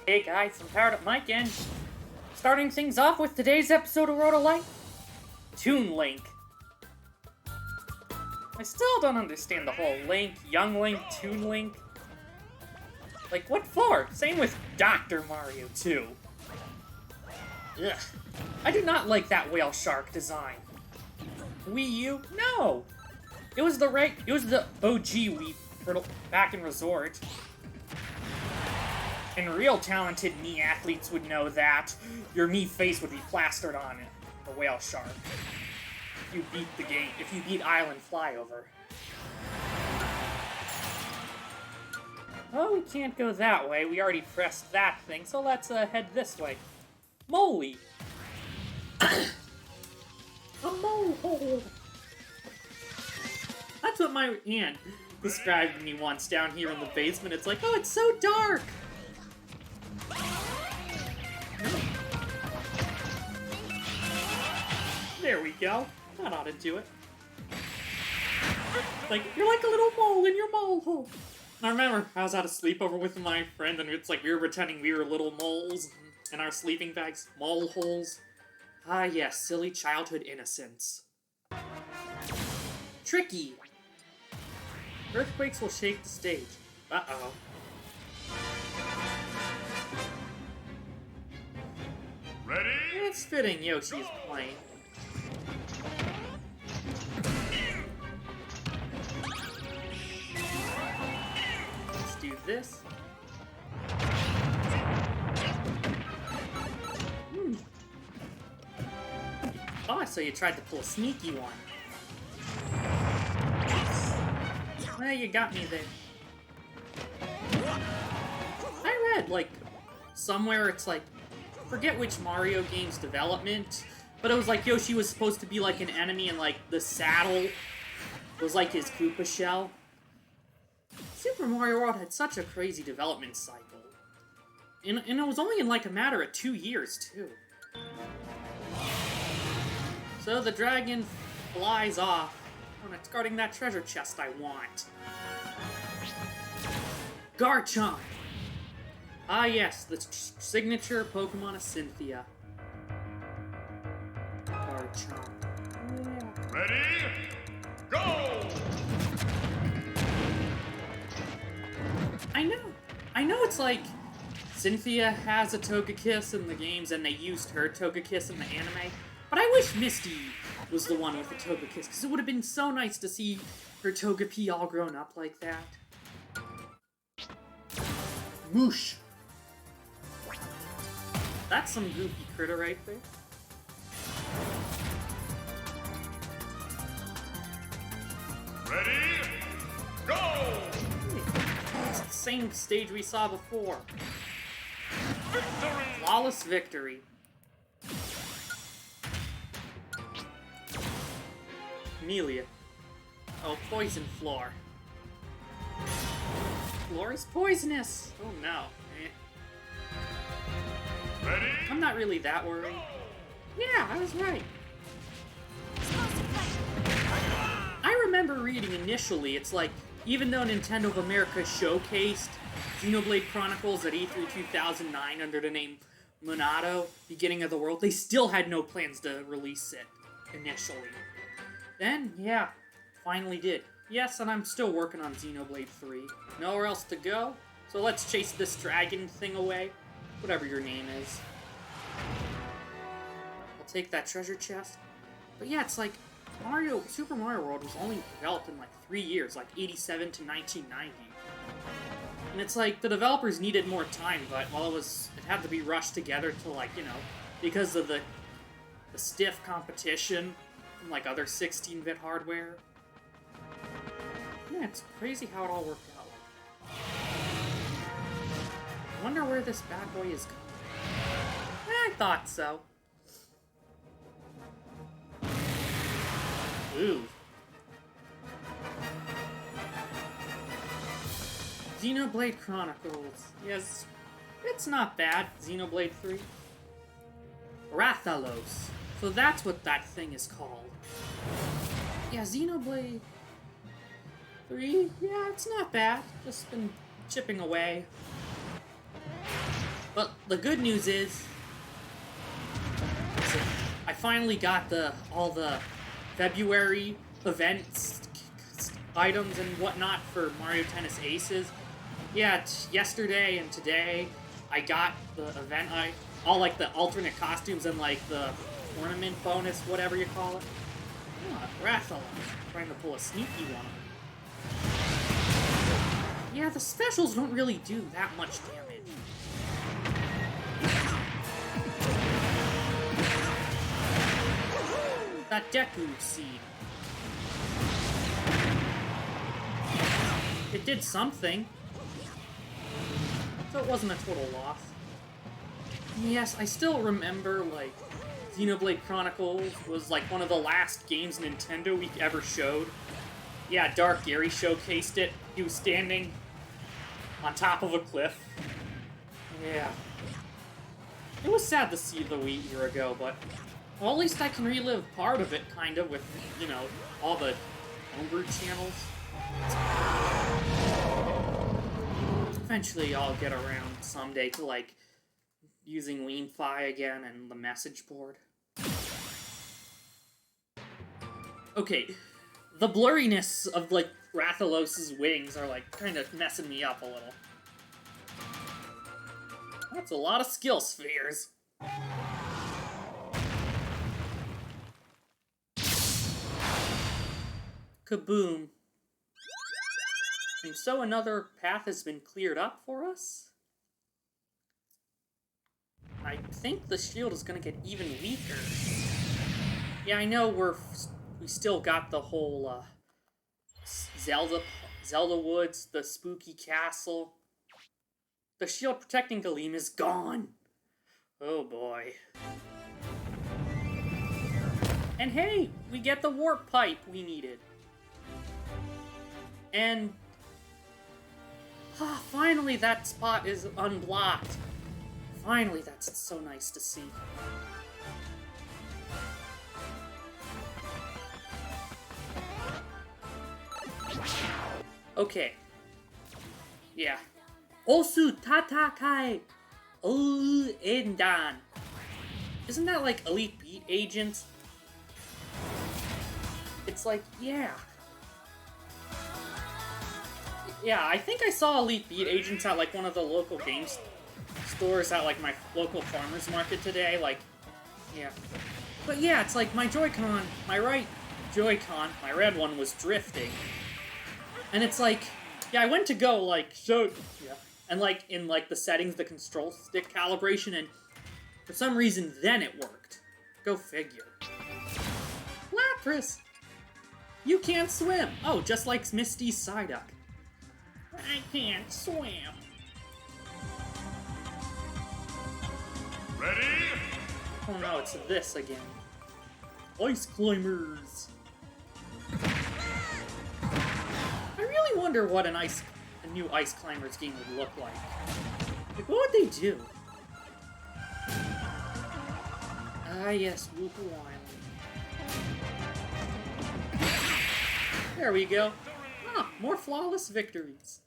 Hey guys, I'm powered up Mike and starting things off with today's episode of Road to Light, Toon Link. I still don't understand the whole Link, Young Link, Toon Link. Like, what for? Same with Dr. Mario, too. Ugh. I do not like that whale shark design. Wii U? No! It was the OG Wii for back in Resort. And real talented Mii athletes would know that your Mii face would be plastered on it, the whale shark. If you beat the game, if you beat Island Flyover. Oh, we can't go that way. We already pressed that thing, so let's head this way. Moly! A mole hole! That's what my aunt described me once down here in the basement. It's like, oh, it's so dark! There we go. That ought to do it. Like, you're like a little mole in your mole hole. I remember I was at a sleepover with my friend, and it's like we were pretending we were little moles in our sleeping bags. Mole holes. Ah, yes, silly childhood innocence. Tricky. Earthquakes will shake the stage. Uh-oh. Ready? It's fitting Yoshi is playing. Let's do this. Oh, so you tried to pull a sneaky one. Well, you got me there. I read, like, somewhere it's like, forget which Mario game's development, but it was like Yoshi was supposed to be like an enemy and like the saddle was like his Koopa shell. Super Mario World had such a crazy development cycle. And it was only in like a matter of 2 years, too. So the dragon flies off, and it's guarding that treasure chest I want. Garchomp! Ah yes, the signature Pokemon of Cynthia. Garchomp. Yeah. Ready? Go! I know it's like Cynthia has a Togekiss in the games and they used her Togekiss in the anime, but I wish Misty was the one with the Togekiss, because it would have been so nice to see her Togepi all grown up like that. Moosh! That's some goofy critter right there. Ready? Go! It's the same stage we saw before. Victory! Flawless victory. Amelia. Oh, poison floor. Floor is poisonous! Oh no. Ready? I'm not really that worried. Yeah, I was right. I remember reading initially, it's like, even though Nintendo of America showcased Xenoblade Chronicles at E3 2009 under the name Monado, Beginning of the World, they still had no plans to release it initially. Then, yeah, finally did. Yes, and I'm still working on Xenoblade 3. Nowhere else to go, so let's chase this dragon thing away. Whatever your name is. I'll take that treasure chest. But yeah, it's like, Super Mario World was only developed in like 3 years, like 87 to 1990. And it's like, the developers needed more time, but well, it had to be rushed together to like, you know, because of the stiff competition from like other 16-bit hardware. Yeah, it's crazy how it all worked out. I wonder where this bad boy is going. I thought so. Ooh. Xenoblade Chronicles. Yes, it's not bad. Xenoblade 3. Rathalos. So that's what that thing is called. Yeah, Xenoblade 3. Yeah, it's not bad. Just been chipping away. But the good news is I finally got all the February events, items, and whatnot for Mario Tennis Aces. Yeah, yesterday and today I got the event, all like the alternate costumes and like the tournament bonus, whatever you call it. Oh, Rathalos, trying to pull a sneaky one. Yeah, the specials don't really do that much damage. That Deku seed. It did something. So it wasn't a total loss. Yes, I still remember, like, Xenoblade Chronicles was, like, one of the last games Nintendo Week ever showed. Yeah, Dark Gary showcased it. He was standing on top of a cliff. Yeah. It was sad to see the Wii year ago, but well, at least I can relive part of it, kind of, with, you know, all the homebrew channels. Eventually I'll get around someday to, like, using WeanFi again and the message board. Okay, the blurriness of, like, Rathalos' wings are, like, kind of messing me up a little. That's a lot of skill spheres. Kaboom. And so another path has been cleared up for us? I think the shield is gonna get even weaker. Yeah, I know we still got the whole, Zelda Woods, the spooky castle. The shield protecting Galeem is gone. Oh boy. And hey, we get the warp pipe we needed. And finally that spot is unblocked. Finally, that's so nice to see. Okay. Yeah. Osu Tatakai Endan. Isn't that like Elite Beat Agents? It's like, yeah. Yeah, I think I saw Elite Beat Agents at like one of the local games stores at like my local farmer's market today, like, yeah. But yeah, it's like my Joy-Con, my right Joy-Con, my red one, was drifting. And it's like, yeah, I went to go, like, and like, in like the settings, the control stick calibration, and for some reason then it worked. Go figure. Lapras! You can't swim! Oh, just like Misty's Psyduck. I can't swim. Ready? Oh no, it's this again. Ice Climbers! I really wonder what a new Ice Climbers game would look like. Like, what would they do? Ah yes, Woohoo Island. There we go. Ah, more flawless victories.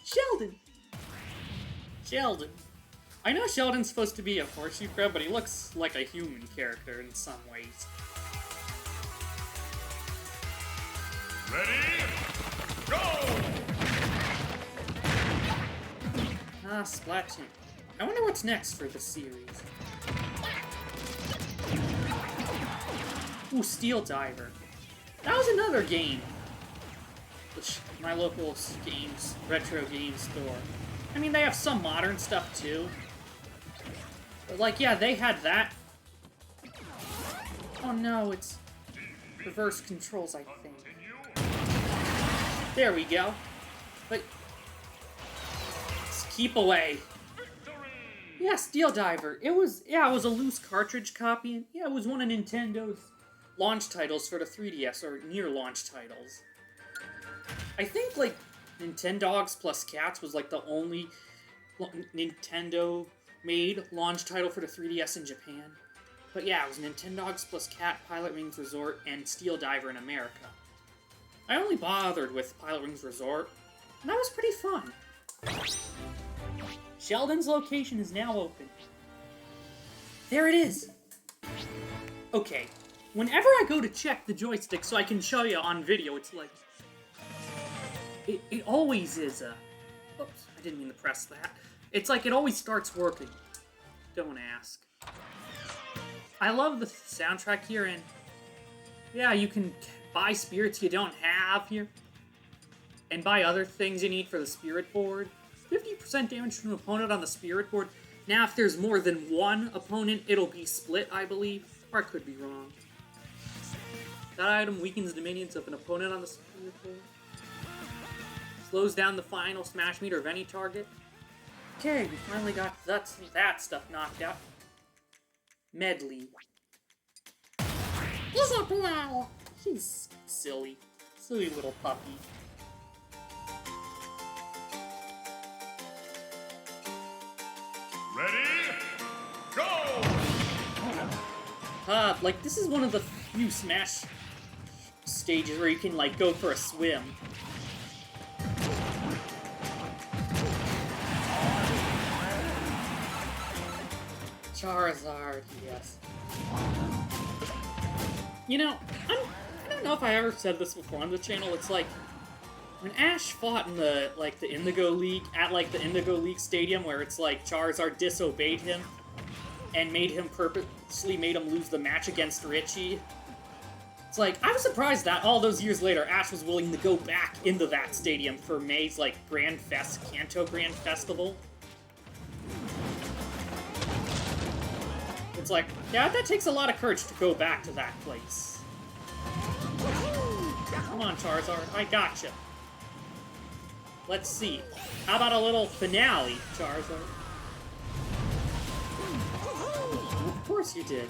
Sheldon! Sheldon. I know Sheldon's supposed to be a horseshoe crab, but he looks like a human character in some ways. Ready? Go! Ah, Splatoon. I wonder what's next for the series. Ooh, Steel Diver. That was another game. My local retro game store. I mean, they have some modern stuff, too. But, like, yeah, they had that. Oh, no, it's reverse controls, I think. There we go. But just keep away. Yeah, Steel Diver. It was a loose cartridge copy. And yeah, it was one of Nintendo's launch titles for the 3DS, or near launch titles. I think, like, Nintendogs plus Cats was, like, the only Nintendo-made launch title for the 3DS in Japan. But yeah, it was Nintendogs plus Cat, Pilot Wings Resort, and Steel Diver in America. I only bothered with Pilot Wings Resort, and that was pretty fun. Sheldon's location is now open. There it is! Okay, whenever I go to check the joystick so I can show you on video, it's like... It always is a... Oops, I didn't mean to press that. It's like it always starts working. Don't ask. I love the soundtrack here, and... Yeah, you can buy spirits you don't have here. And buy other things you need for the spirit board. 50% damage to an opponent on the spirit board. Now, if there's more than one opponent, it'll be split, I believe. Or I could be wrong. That item weakens the minions of an opponent on the spirit board. Slows down the final smash meter of any target. Okay, we finally got that stuff knocked out. Medley. Isabelle! She's silly. Silly little puppy. Ready? Go! Like, this is one of the few Smash stages where you can, like, go for a swim. Charizard, yes. You know, I don't know if I ever said this before on the channel, it's like, when Ash fought in the Indigo League, at, like, the Indigo League Stadium, where it's like Charizard disobeyed him, and purposely made him lose the match against Richie. It's like, I was surprised that all those years later, Ash was willing to go back into that stadium for May's, like, Kanto Grand Festival. It's like, yeah, that takes a lot of courage to go back to that place. Come on, Charizard, I gotcha. Let's see. How about a little finale, Charizard? Of course you did.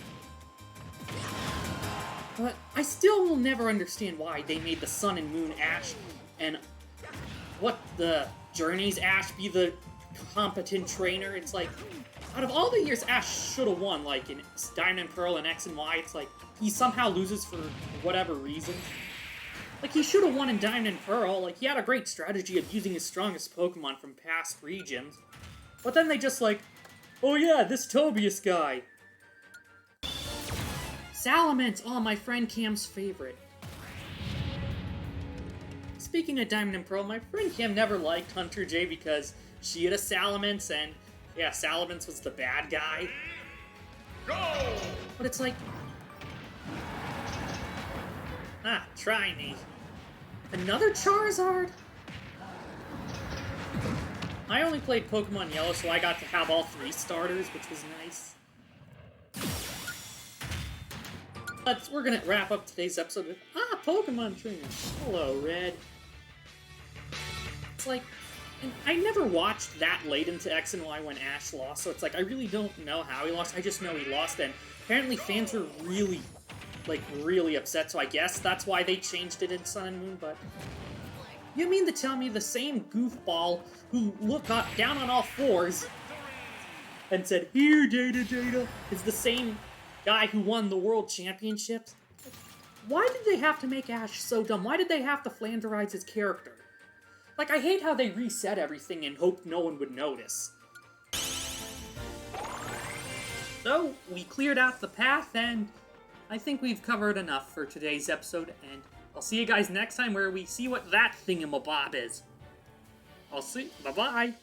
But I still will never understand why they made the Sun and Moon Ash and what the Journey's Ash be the competent trainer. It's like, out of all the years Ash should have won, like in Diamond and Pearl and X and Y, it's like he somehow loses for whatever reason. Like, he should have won in Diamond and Pearl. Like, he had a great strategy of using his strongest Pokemon from past regions. But then they just like, oh yeah, this Tobias guy. Salamence! Oh, my friend Cam's favorite. Speaking of Diamond and Pearl, my friend Cam never liked Hunter J because she had a Salamence, and yeah, Salamence was the bad guy. Go! But it's like... Ah, try me. Another Charizard? I only played Pokemon Yellow, so I got to have all 3 starters, which was nice. But we're gonna wrap up today's episode with, Pokemon Trainer. Hello, Red. It's like, and I never watched that late into X and Y when Ash lost, so it's like, I really don't know how he lost. I just know he lost, and apparently fans were really upset, so I guess that's why they changed it in Sun and Moon, but... You mean to tell me the same goofball who looked down on all fours and said, "Here, Data," is the same guy who won the World Championships? Why did they have to make Ash so dumb? Why did they have to Flanderize his character? Like, I hate how they reset everything and hoped no one would notice. So, we cleared out the path, and I think we've covered enough for today's episode, and I'll see you guys next time where we see what that thingamabob is. I'll see. Bye-bye.